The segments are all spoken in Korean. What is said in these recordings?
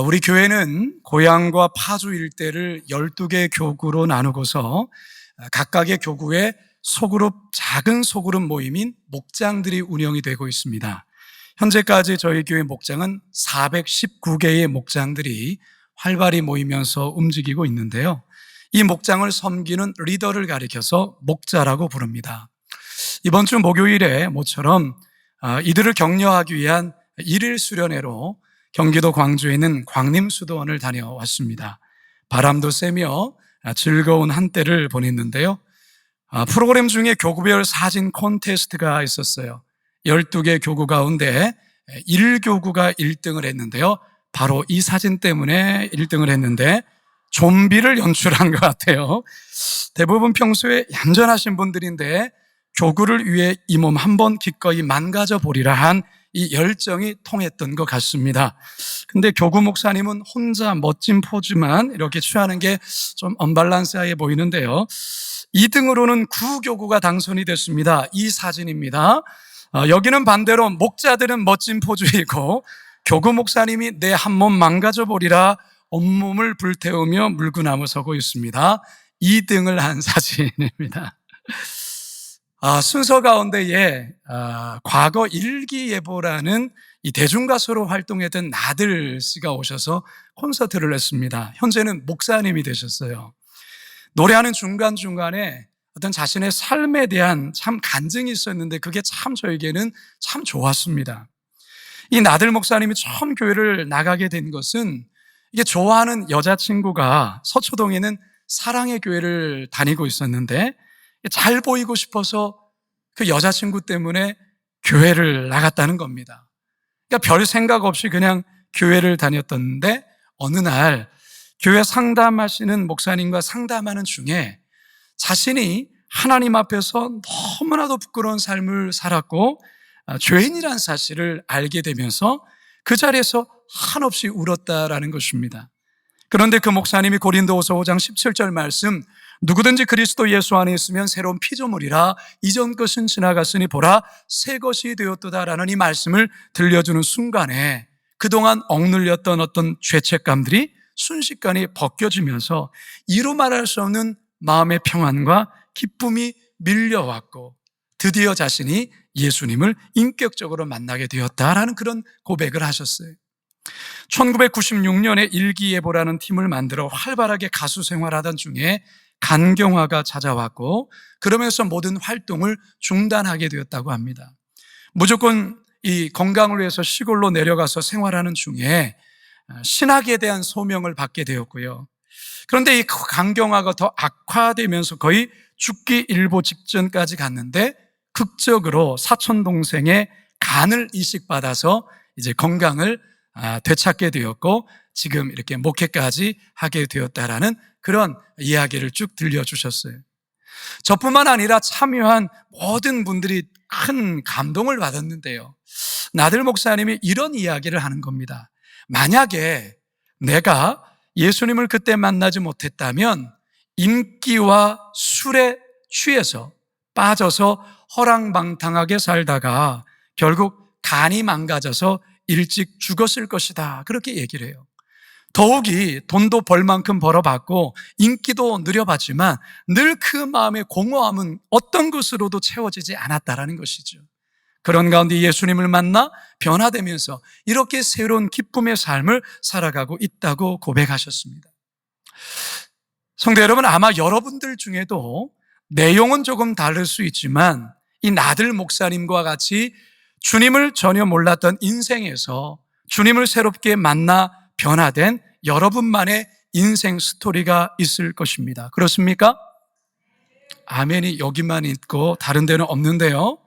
우리 교회는 고향과 파주 일대를 12개 교구로 나누고서 각각의 교구에 소그룹, 작은 소그룹 모임인 목장들이 운영이 되고 있습니다. 현재까지 저희 교회 목장은 419개의 목장들이 활발히 모이면서 움직이고 있는데요. 이 목장을 섬기는 리더를 가리켜서 목자라고 부릅니다. 이번 주 목요일에 모처럼 이들을 격려하기 위한 일일 수련회로 경기도 광주에 있는 광림수도원을 다녀왔습니다. 바람도 쐬며 즐거운 한때를 보냈는데요. 프로그램 중에 교구별 사진 콘테스트가 있었어요. 12개 교구 가운데 1교구가 1등을 했는데요. 바로 이 사진 때문에 1등을 했는데 좀비를 연출한 것 같아요. 대부분 평소에 얌전하신 분들인데 교구를 위해 이 몸 한번 기꺼이 망가져 보리라 한 이 열정이 통했던 것 같습니다. 근데 교구 목사님은 혼자 멋진 포즈만 이렇게 취하는 게 좀 언밸런스하게 보이는데요. 2등으로는 구교구가 당선이 됐습니다. 이 사진입니다. 여기는 반대로 목자들은 멋진 포즈이고 교구 목사님이 내 한 몸 망가져 보리라 온몸을 불태우며 물구나무 서고 있습니다. 2등을 한 사진입니다. 순서 가운데에 과거 일기예보라는 이 대중가수로 활동했던 나들 씨가 오셔서 콘서트를 했습니다. 현재는 목사님이 되셨어요. 노래하는 중간중간에 어떤 자신의 삶에 대한 참 간증이 있었는데 그게 참 저에게는 참 좋았습니다. 이 나들 목사님이 처음 교회를 나가게 된 것은 이게 좋아하는 여자친구가 서초동에는 사랑의 교회를 다니고 있었는데 잘 보이고 싶어서 그 여자친구 때문에 교회를 나갔다는 겁니다. 그러니까 별 생각 없이 그냥 교회를 다녔던데 어느 날 교회 상담하시는 목사님과 상담하는 중에 자신이 하나님 앞에서 너무나도 부끄러운 삶을 살았고 죄인이란 사실을 알게 되면서 그 자리에서 한없이 울었다라는 것입니다. 그런데 그 목사님이 고린도후서 5장 17절 말씀, 누구든지 그리스도 예수 안에 있으면 새로운 피조물이라 이전 것은 지나갔으니 보라 새 것이 되었도다라는 이 말씀을 들려주는 순간에 그동안 억눌렸던 어떤 죄책감들이 순식간에 벗겨지면서 이루 말할 수 없는 마음의 평안과 기쁨이 밀려왔고 드디어 자신이 예수님을 인격적으로 만나게 되었다라는 그런 고백을 하셨어요. 1996년에 일기예보라는 팀을 만들어 활발하게 가수 생활하던 중에 간경화가 찾아왔고 그러면서 모든 활동을 중단하게 되었다고 합니다. 무조건 이 건강을 위해서 시골로 내려가서 생활하는 중에 신학에 대한 소명을 받게 되었고요. 그런데 이 간경화가 더 악화되면서 거의 죽기 일보 직전까지 갔는데 극적으로 사촌 동생의 간을 이식받아서 이제 건강을 되찾게 되었고 지금 이렇게 목회까지 하게 되었다라는 그런 이야기를 쭉 들려주셨어요. 저뿐만 아니라 참여한 모든 분들이 큰 감동을 받았는데요. 나들 목사님이 이런 이야기를 하는 겁니다. 만약에 내가 예수님을 그때 만나지 못했다면 인기와 술에 취해서 빠져서 허랑방탕하게 살다가 결국 간이 망가져서 일찍 죽었을 것이다. 그렇게 얘기를 해요. 더욱이 돈도 벌 만큼 벌어봤고 인기도 누려봤지만 늘 그 마음의 공허함은 어떤 것으로도 채워지지 않았다라는 것이죠. 그런 가운데 예수님을 만나 변화되면서 이렇게 새로운 기쁨의 삶을 살아가고 있다고 고백하셨습니다. 성도 여러분, 아마 여러분들 중에도 내용은 조금 다를 수 있지만 이 나들 목사님과 같이 주님을 전혀 몰랐던 인생에서 주님을 새롭게 만나 변화된 여러분만의 인생 스토리가 있을 것입니다. 그렇습니까? 아멘이 여기만 있고 다른 데는 없는데요.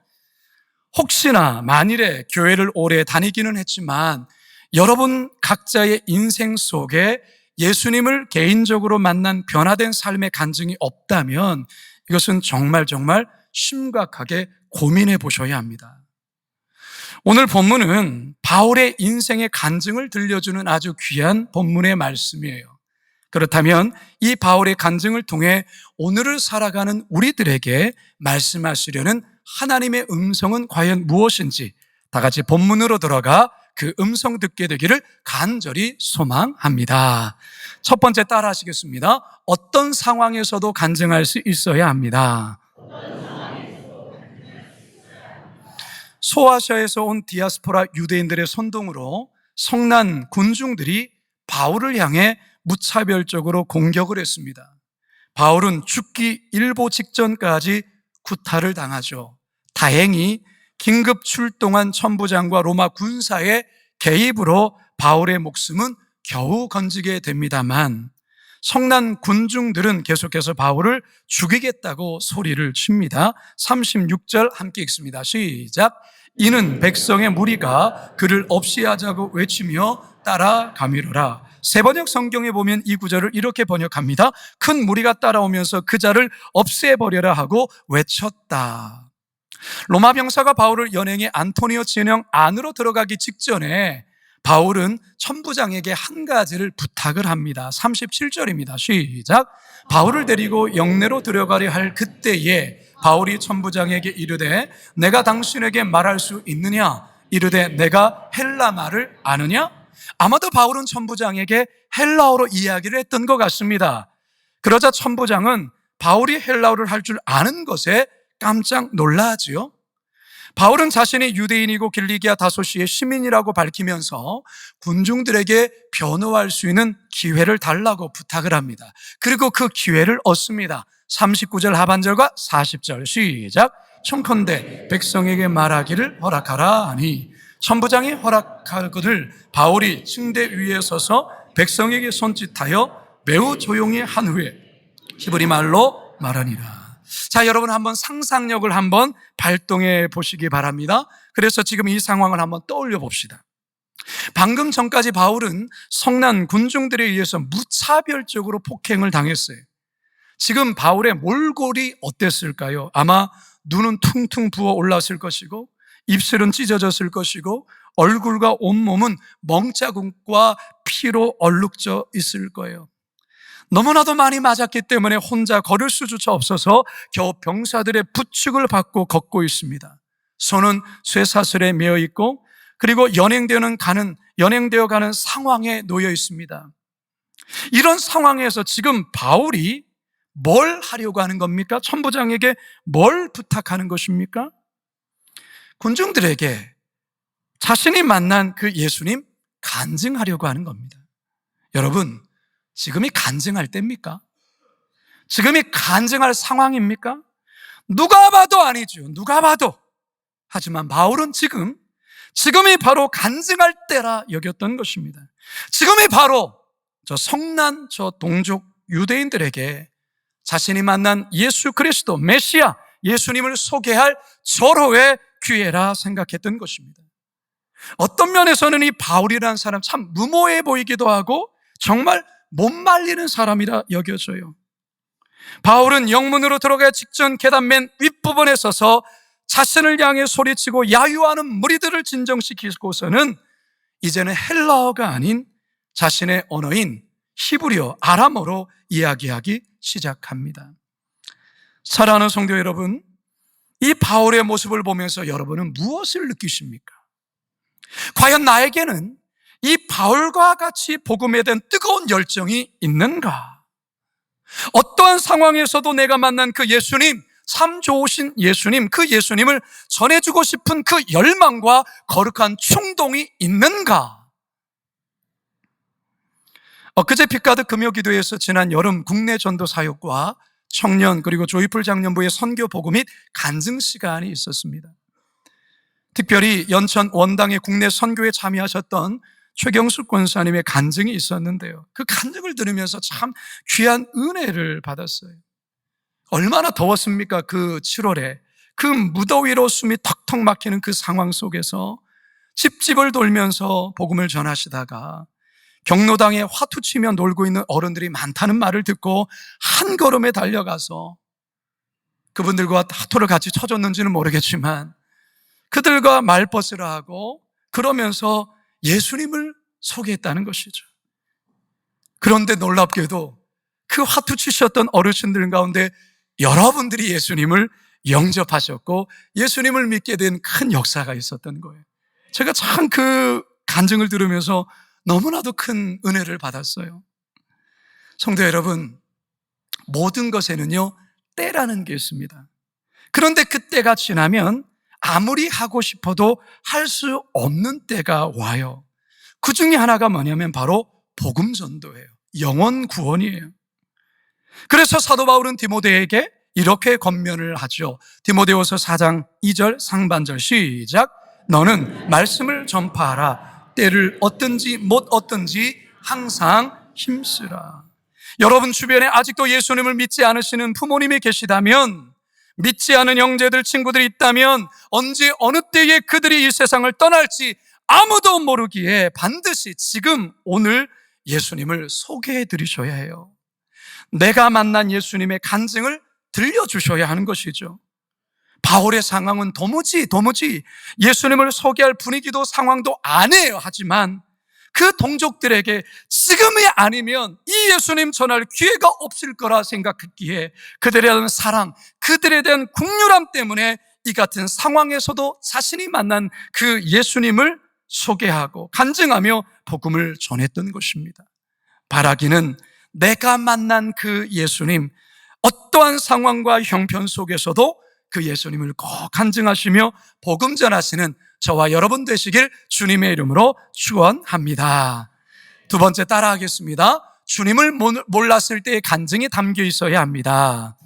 혹시나 만일에 교회를 오래 다니기는 했지만 여러분 각자의 인생 속에 예수님을 개인적으로 만난 변화된 삶의 간증이 없다면 이것은 정말 심각하게 고민해 보셔야 합니다. 오늘 본문은 바울의 인생의 간증을 들려주는 아주 귀한 본문의 말씀이에요. 그렇다면 이 바울의 간증을 통해 오늘을 살아가는 우리들에게 말씀하시려는 하나님의 음성은 과연 무엇인지 다 같이 본문으로 들어가 그 음성 듣게 되기를 간절히 소망합니다. 첫 번째 따라 하시겠습니다. 어떤 상황에서도 간증할 수 있어야 합니다. 소아시아에서 온 디아스포라 유대인들의 선동으로 성난 군중들이 바울을 향해 무차별적으로 공격을 했습니다. 바울은 죽기 일보 직전까지 구타를 당하죠. 다행히 긴급 출동한 천부장과 로마 군사의 개입으로 바울의 목숨은 겨우 건지게 됩니다만 성난 군중들은 계속해서 바울을 죽이겠다고 소리를 칩니다. 36절 함께 읽습니다. 시작. 이는 백성의 무리가 그를 없이 하자고 외치며 따라가미로라. 세번역 성경에 보면 이 구절을 이렇게 번역합니다. 큰 무리가 따라오면서 그 자를 없애버려라 하고 외쳤다. 로마 병사가 바울을 연행해 안토니오 진영 안으로 들어가기 직전에 바울은 천부장에게 한 가지를 부탁을 합니다. 37절입니다. 시작. 바울을 데리고 영내로 들어가려 할 그때에 바울이 천부장에게 이르되 내가 당신에게 말할 수 있느냐? 이르되 내가 헬라 말을 아느냐? 아마도 바울은 천부장에게 헬라어로 이야기를 했던 것 같습니다. 그러자 천부장은 바울이 헬라어를 할 줄 아는 것에 깜짝 놀라지요. 바울은 자신이 유대인이고 길리기아 다소시의 시민이라고 밝히면서 군중들에게 변호할 수 있는 기회를 달라고 부탁을 합니다. 그리고 그 기회를 얻습니다. 39절 하반절과 40절 시작. 청컨대 백성에게 말하기를 허락하라 하니 천부장이 허락하거늘 바울이 층대 위에 서서 백성에게 손짓하여 매우 조용히 한 후에 히브리 말로 말하니라. 자, 여러분 한번 상상력을 한번 발동해 보시기 바랍니다. 그래서 지금 이 상황을 한번 떠올려 봅시다. 방금 전까지 바울은 성난 군중들에 의해서 무차별적으로 폭행을 당했어요. 지금 바울의 몰골이 어땠을까요? 아마 눈은 퉁퉁 부어 올랐을 것이고 입술은 찢어졌을 것이고 얼굴과 온몸은 멍자국과 피로 얼룩져 있을 거예요. 너무나도 많이 맞았기 때문에 혼자 걸을 수조차 없어서 겨우 병사들의 부축을 받고 걷고 있습니다. 손은 쇠사슬에 매어 있고 그리고 연행되어 가는 상황에 놓여 있습니다. 이런 상황에서 지금 바울이 뭘 하려고 하는 겁니까? 천부장에게 뭘 부탁하는 것입니까? 군중들에게 자신이 만난 그 예수님 간증하려고 하는 겁니다. 여러분, 지금이 간증할 때입니까? 지금이 간증할 상황입니까? 누가 봐도 아니죠. 누가 봐도. 하지만 바울은 지금이 바로 간증할 때라 여겼던 것입니다. 지금이 바로 저 성난 저 동족 유대인들에게 자신이 만난 예수 그리스도 메시아 예수님을 소개할 절호의 기회라 생각했던 것입니다. 어떤 면에서는 이 바울이라는 사람 참 무모해 보이기도 하고 정말 못 말리는 사람이라 여겨져요. 바울은 영문으로 들어가기 직전 계단 맨 윗부분에 서서 자신을 향해 소리치고 야유하는 무리들을 진정시키고서는 이제는 헬라어가 아닌 자신의 언어인 히브리어, 아람어로 이야기하기 시작합니다. 사랑하는 성도 여러분, 이 바울의 모습을 보면서 여러분은 무엇을 느끼십니까? 과연 나에게는 이 바울과 같이 복음에 대한 뜨거운 열정이 있는가? 어떠한 상황에서도 내가 만난 그 예수님, 참 좋으신 예수님, 그 예수님을 전해주고 싶은 그 열망과 거룩한 충동이 있는가? 엊그제 피카드 금요기도에서 지난 여름 국내 전도 사역과 청년 그리고 조이풀 장년부의 선교 보고 및 간증 시간이 있었습니다. 특별히 연천 원당의 국내 선교에 참여하셨던 최경숙 권사님의 간증이 있었는데요. 그 간증을 들으면서 참 귀한 은혜를 받았어요. 얼마나 더웠습니까? 그 7월에 그 무더위로 숨이 턱턱 막히는 그 상황 속에서 집집을 돌면서 복음을 전하시다가 경로당에 화투치며 놀고 있는 어른들이 많다는 말을 듣고 한 걸음에 달려가서 그분들과 화투를 같이 쳐줬는지는 모르겠지만 그들과 말벗을 하고 그러면서 예수님을 소개했다는 것이죠. 그런데 놀랍게도 그 화투 치셨던 어르신들 가운데 여러분들이 예수님을 영접하셨고 예수님을 믿게 된 큰 역사가 있었던 거예요. 제가 참 그 간증을 들으면서 너무나도 큰 은혜를 받았어요. 성도 여러분, 모든 것에는요 때라는 게 있습니다. 그런데 그 때가 지나면 아무리 하고 싶어도 할 수 없는 때가 와요. 그 중에 하나가 뭐냐면 바로 복음 전도예요. 영혼 구원이에요. 그래서 사도 바울은 디모데에게 이렇게 권면을 하죠. 디모데후서 4장 2절 상반절 시작. 너는 말씀을 전파하라. 때를 얻든지 못 얻든지 항상 힘쓰라. 여러분 주변에 아직도 예수님을 믿지 않으시는 부모님이 계시다면, 믿지 않은 형제들, 친구들이 있다면 언제 어느 때에 그들이 이 세상을 떠날지 아무도 모르기에 반드시 지금 오늘 예수님을 소개해 드리셔야 해요. 내가 만난 예수님의 간증을 들려주셔야 하는 것이죠. 바울의 상황은 도무지 예수님을 소개할 분위기도 상황도 아니에요. 하지만 그 동족들에게 지금이 아니면 이 예수님 전할 기회가 없을 거라 생각했기에 그들에 대한 사랑, 그들에 대한 국률함 때문에 이 같은 상황에서도 자신이 만난 그 예수님을 소개하고 간증하며 복음을 전했던 것입니다. 바라기는 내가 만난 그 예수님, 어떠한 상황과 형편 속에서도 그 예수님을 꼭 간증하시며 복음 전하시는 저와 여러분 되시길 주님의 이름으로 축원합니다. 두 번째 따라하겠습니다. 주님을 몰랐을 때의 간증이 담겨 있어야 합니다.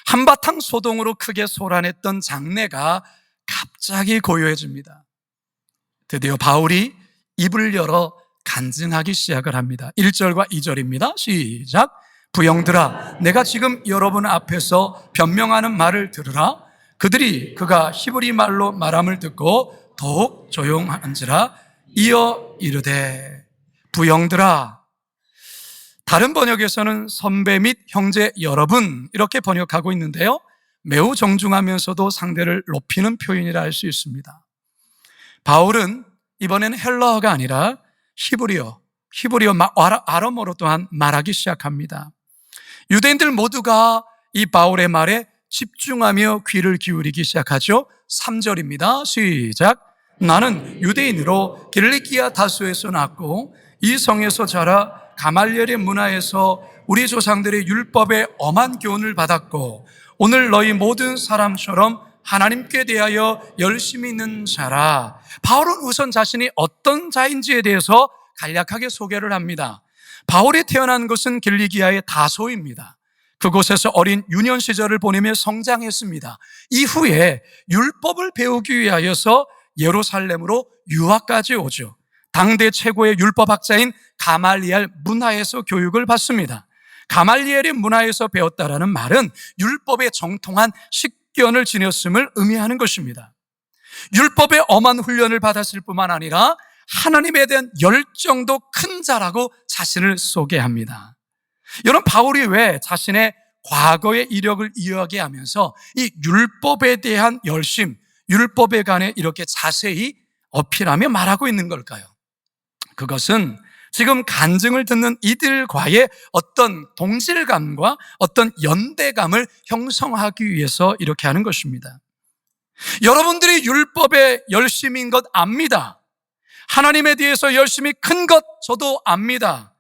한바탕 소동으로 크게 소란했던 장내가 갑자기 고요해집니다. 드디어 바울이 입을 열어 간증하기 시작을 합니다. 1절과 2절입니다. 시작. 부형들아, 내가 지금 여러분 앞에서 변명하는 말을 들으라. 그들이 그가 히브리 말로 말함을 듣고 더욱 조용한지라. 이어 이르되 부형들아. 다른 번역에서는 선배 및 형제 여러분 이렇게 번역하고 있는데요, 매우 정중하면서도 상대를 높이는 표현이라 할 수 있습니다. 바울은 이번에는 헬라어가 아니라 히브리어 아람어로 또한 말하기 시작합니다. 유대인들 모두가 이 바울의 말에 집중하며 귀를 기울이기 시작하죠. 3절입니다. 시작. 나는 유대인으로 길리기아 다수에서 났고 이 성에서 자라 가말리엘의 문화에서 우리 조상들의 율법에 엄한 교훈을 받았고 오늘 너희 모든 사람처럼 하나님께 대하여 열심히 있는 자라. 바울은 우선 자신이 어떤 자인지에 대해서 간략하게 소개를 합니다. 바울이 태어난 곳은 길리기아의 다소입니다. 그곳에서 어린 유년 시절을 보내며 성장했습니다. 이후에 율법을 배우기 위하여서 예루살렘으로 유학까지 오죠. 당대 최고의 율법학자인 가말리엘 문화에서 교육을 받습니다. 가말리엘의 문화에서 배웠다라는 말은 율법에 정통한 식견을 지녔음을 의미하는 것입니다. 율법에 엄한 훈련을 받았을 뿐만 아니라 하나님에 대한 열정도 큰 자라고 자신을 소개합니다. 여러분, 바울이 왜 자신의 과거의 이력을 이야기 하면서 이 율법에 대한 열심, 율법에 관해 이렇게 자세히 어필하며 말하고 있는 걸까요? 그것은 지금 간증을 듣는 이들과의 어떤 동질감과 어떤 연대감을 형성하기 위해서 이렇게 하는 것입니다. 여러분들이 율법에 열심인 것 압니다. 하나님에 대해서 열심히 큰 것 저도 압니다.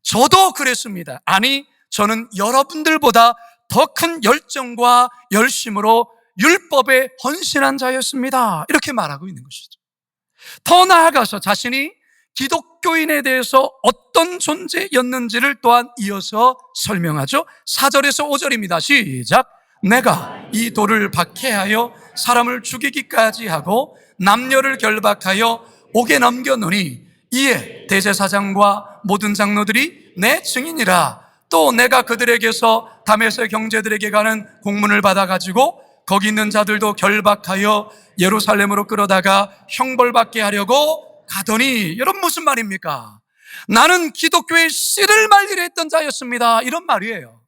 저도 그랬습니다. 아니, 저는 여러분들보다 더 큰 열정과 열심으로 율법에 헌신한 자였습니다. 이렇게 말하고 있는 것이죠. 더 나아가서 자신이 기독교인에 대해서 어떤 존재였는지를 또한 이어서 설명하죠. 4절에서 5절입니다. 시작. 내가 이 돌을 박해하여 사람을 죽이기까지 하고 남녀를 결박하여 옥에 넘겨놓으니 이에 대제사장과 모든 장로들이 내 증인이라. 또 내가 그들에게서 다메섹 형제들에게 가는 공문을 받아가지고 거기 있는 자들도 결박하여 예루살렘으로 끌어다가 형벌받게 하려고 가더니, 여러분 무슨 말입니까? 나는 기독교의 씨를 말리려 했던 자였습니다, 이런 말이에요.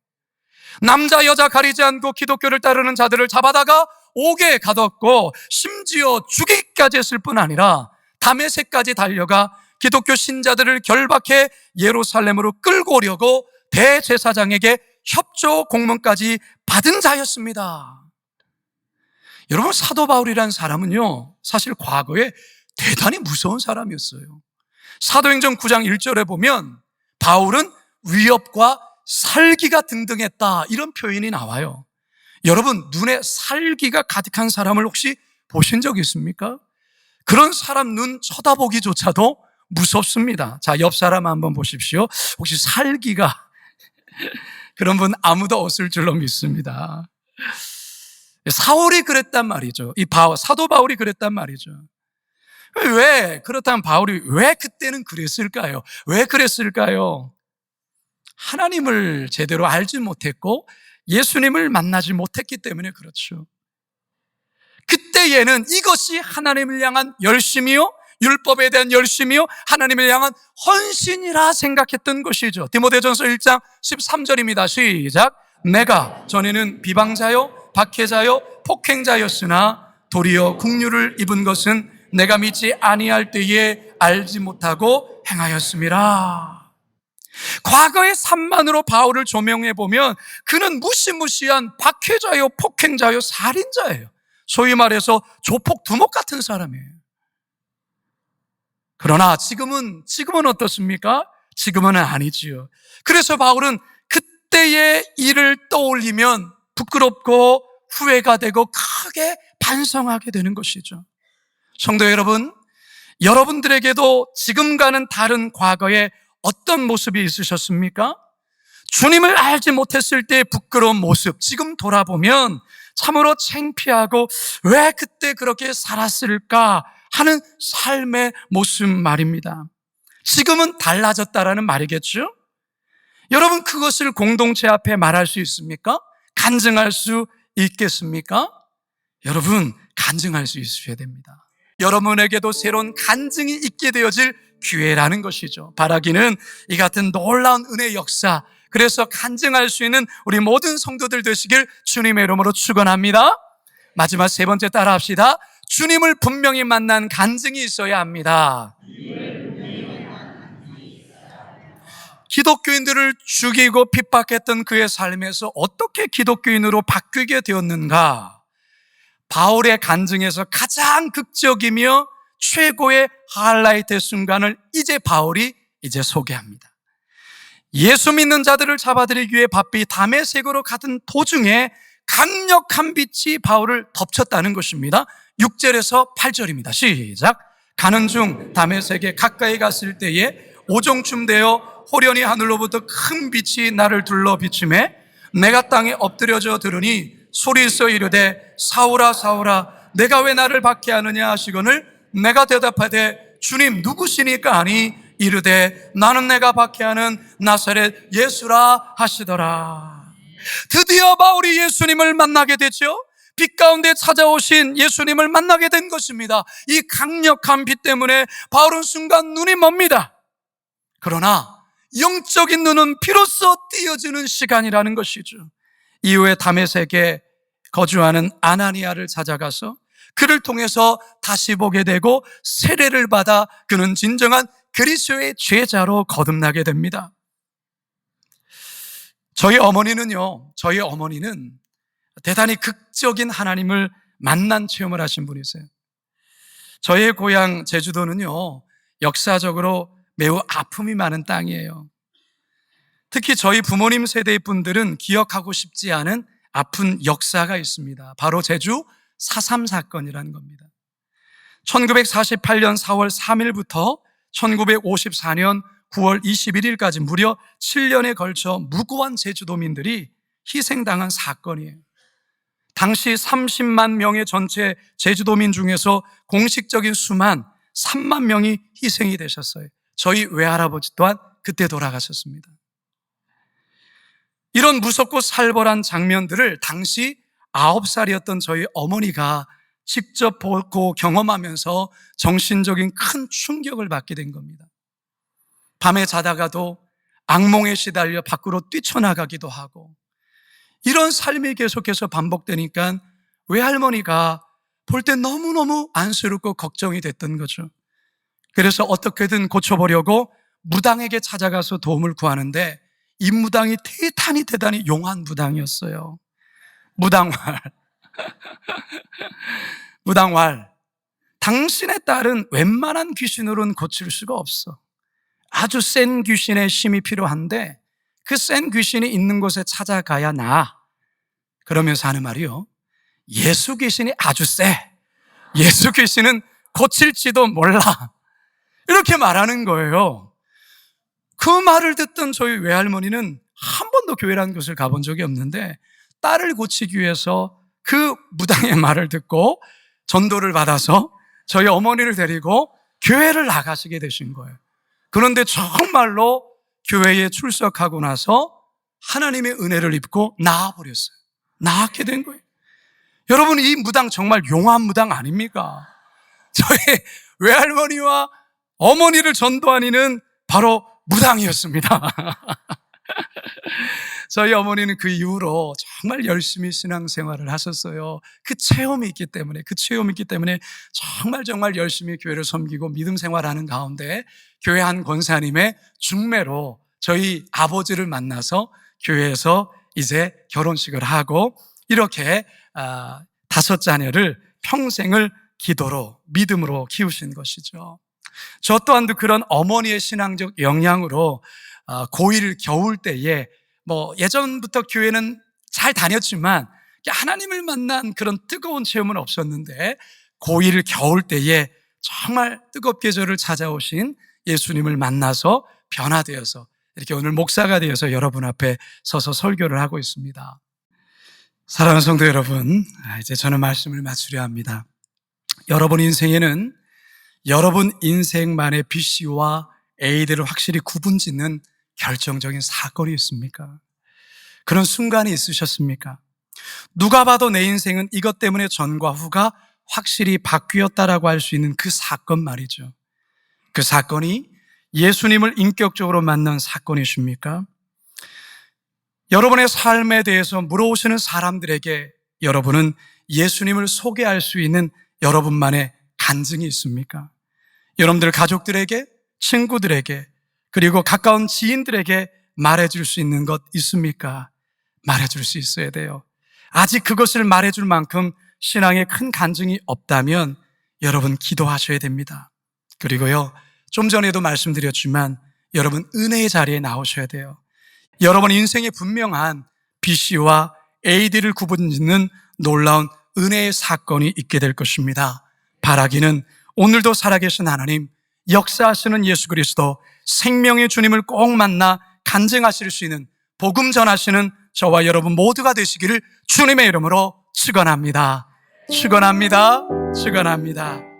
남자 여자 가리지 않고 기독교를 따르는 자들을 잡아다가 옥에 가뒀고 심지어 죽이기까지 했을 뿐 아니라 다메섹까지 달려가 기독교 신자들을 결박해 예루살렘으로 끌고 오려고 대제사장에게 협조 공문까지 받은 자였습니다. 여러분, 사도 바울이라는 사람은요, 사실 과거에 대단히 무서운 사람이었어요. 사도행전 9장 1절에 보면 바울은 위협과 살기가 등등했다, 이런 표현이 나와요. 여러분, 눈에 살기가 가득한 사람을 혹시 보신 적 있습니까? 그런 사람 눈 쳐다보기조차도 무섭습니다. 자, 옆 사람 한번 보십시오. 혹시 살기가 그런 분 아무도 없을 줄로 믿습니다. 사울이 그랬단 말이죠. 사도 바울이 그랬단 말이죠. 왜, 그렇다면 바울이 왜 그때는 그랬을까요? 왜 그랬을까요? 하나님을 제대로 알지 못했고 예수님을 만나지 못했기 때문에 그렇죠. 그때에는 이것이 하나님을 향한 열심이요, 율법에 대한 열심이요, 하나님을 향한 헌신이라 생각했던 것이죠. 디모데전서 1장 13절입니다. 시작. 내가 전에는 비방자요, 박해자요, 폭행자였으나 도리어 국류를 입은 것은 내가 믿지 아니할 때에 알지 못하고 행하였음이라. 과거의 삶만으로 바울을 조명해 보면 그는 무시무시한 박해자요, 폭행자요, 살인자예요. 소위 말해서 조폭 두목 같은 사람이에요. 그러나 지금은 어떻습니까? 지금은 아니지요. 그래서 바울은 그때의 일을 떠올리면 부끄럽고 후회가 되고 크게 반성하게 되는 것이죠. 성도 여러분, 여러분들에게도 지금과는 다른 과거에 어떤 모습이 있으셨습니까? 주님을 알지 못했을 때의 부끄러운 모습, 지금 돌아보면 참으로 창피하고 왜 그때 그렇게 살았을까 하는 삶의 모습 말입니다. 지금은 달라졌다라는 말이겠죠? 여러분, 그것을 공동체 앞에 말할 수 있습니까? 간증할 수 있겠습니까? 여러분, 간증할 수 있으셔야 됩니다. 여러분에게도 새로운 간증이 있게 되어질 기회라는 것이죠. 바라기는 이 같은 놀라운 은혜의 역사, 그래서 간증할 수 있는 우리 모든 성도들 되시길 주님의 이름으로 축원합니다. 마지막 세 번째 따라 합시다. 주님을 분명히 만난 간증이 있어야 합니다. 기독교인들을 죽이고 핍박했던 그의 삶에서 어떻게 기독교인으로 바뀌게 되었는가? 바울의 간증에서 가장 극적이며 최고의 하이라이트 순간을 바울이 소개합니다. 예수 믿는 자들을 잡아들이기 위해 바삐 다메섹으로 가던 도중에 강력한 빛이 바울을 덮쳤다는 것입니다. 6절에서 8절입니다. 시작. 가는 중 다메섹에 가까이 갔을 때에 오종쯤 되어 호련히 하늘로부터 큰 빛이 나를 둘러 비추매 내가 땅에 엎드려져 들으니 소리써 이르되 사울아 사울아 내가 왜 나를 박해하느냐 하시거늘 내가 대답하되 주님 누구시니까 하니 이르되 나는 내가 박해하는 나사렛 예수라 하시더라. 드디어 바울이 예수님을 만나게 됐죠. 빛 가운데 찾아오신 예수님을 만나게 된 것입니다. 이 강력한 빛 때문에 바울은 순간 눈이 멉니다. 그러나 영적인 눈은 비로소 띄어지는 시간이라는 것이죠. 이후에 다메섹에 거주하는 아나니아를 찾아가서 그를 통해서 다시 보게 되고 세례를 받아 그는 진정한 그리스도의 제자로 거듭나게 됩니다. 저희 어머니는 대단히 극적인 하나님을 만난 체험을 하신 분이세요. 저희 고향 제주도는요, 역사적으로 매우 아픔이 많은 땅이에요. 특히 저희 부모님 세대의 분들은 기억하고 싶지 않은 아픈 역사가 있습니다. 바로 제주 4.3 사건이라는 겁니다. 1948년 4월 3일부터 1954년 9월 21일까지 무려 7년에 걸쳐 무고한 제주도민들이 희생당한 사건이에요. 당시 30만 명의 전체 제주도민 중에서 공식적인 수만 3만 명이 희생이 되셨어요. 저희 외할아버지 또한 그때 돌아가셨습니다. 이런 무섭고 살벌한 장면들을 당시 9살이었던 저희 어머니가 직접 보고 경험하면서 정신적인 큰 충격을 받게 된 겁니다. 밤에 자다가도 악몽에 시달려 밖으로 뛰쳐나가기도 하고, 이런 삶이 계속해서 반복되니까 외할머니가 볼 때 너무너무 안쓰럽고 걱정이 됐던 거죠. 그래서 어떻게든 고쳐보려고 무당에게 찾아가서 도움을 구하는데 이 무당이 대단히 용한 무당이었어요. 무당활. 무당활, 당신의 딸은 웬만한 귀신으로는 고칠 수가 없어. 아주 센 귀신의 힘이 필요한데 그 센 귀신이 있는 곳에 찾아가야 나. 그러면서 하는 말이요, 예수 귀신이 아주 세. 예수 귀신은 고칠지도 몰라. 이렇게 말하는 거예요. 그 말을 듣던 저희 외할머니는 한 번도 교회라는 곳을 가본 적이 없는데 딸을 고치기 위해서 그 무당의 말을 듣고 전도를 받아서 저희 어머니를 데리고 교회를 나가시게 되신 거예요. 그런데 정말로 교회에 출석하고 나서 하나님의 은혜를 입고 나아버렸어요. 나았게 된 거예요. 여러분, 이 무당 정말 용한 무당 아닙니까? 저희 외할머니와 어머니를 전도한 이는 바로 무당이었습니다. 저희 어머니는 그 이후로 정말 열심히 신앙생활을 하셨어요. 그 체험이 있기 때문에 정말 열심히 교회를 섬기고 믿음 생활하는 가운데 교회 한 권사님의 중매로 저희 아버지를 만나서 교회에서 이제 결혼식을 하고 이렇게 5 자녀를 평생을 기도로 믿음으로 키우신 것이죠. 저 또한도 그런 어머니의 신앙적 영향으로 고1 겨울 때에 예전부터 교회는 잘 다녔지만 하나님을 만난 그런 뜨거운 체험은 없었는데 고1 겨울 때에 정말 뜨겁게 저를 찾아오신 예수님을 만나서 변화되어서 이렇게 오늘 목사가 되어서 여러분 앞에 서서 설교를 하고 있습니다. 사랑하는 성도 여러분, 이제 저는 말씀을 마치려 합니다. 여러분 인생에는 여러분 인생만의 BC와 A들을 확실히 구분짓는 결정적인 사건이 있습니까? 그런 순간이 있으셨습니까? 누가 봐도 내 인생은 이것 때문에 전과 후가 확실히 바뀌었다라고 할 수 있는 그 사건 말이죠. 그 사건이 예수님을 인격적으로 만난 사건이십니까? 여러분의 삶에 대해서 물어오시는 사람들에게 여러분은 예수님을 소개할 수 있는 여러분만의 간증이 있습니까? 여러분들 가족들에게, 친구들에게, 그리고 가까운 지인들에게 말해줄 수 있는 것 있습니까? 말해줄 수 있어야 돼요. 아직 그것을 말해줄 만큼 신앙에 큰 간증이 없다면 여러분 기도하셔야 됩니다. 그리고요, 좀 전에도 말씀드렸지만 여러분 은혜의 자리에 나오셔야 돼요. 여러분 인생에 분명한 BC와 AD를 구분짓는 놀라운 은혜의 사건이 있게 될 것입니다. 바라기는 오늘도 살아계신 하나님, 역사하시는 예수 그리스도, 생명의 주님을 꼭 만나 간증하실 수 있는 복음 전하시는 저와 여러분 모두가 되시기를 주님의 이름으로 축원합니다. 축원합니다. 축원합니다.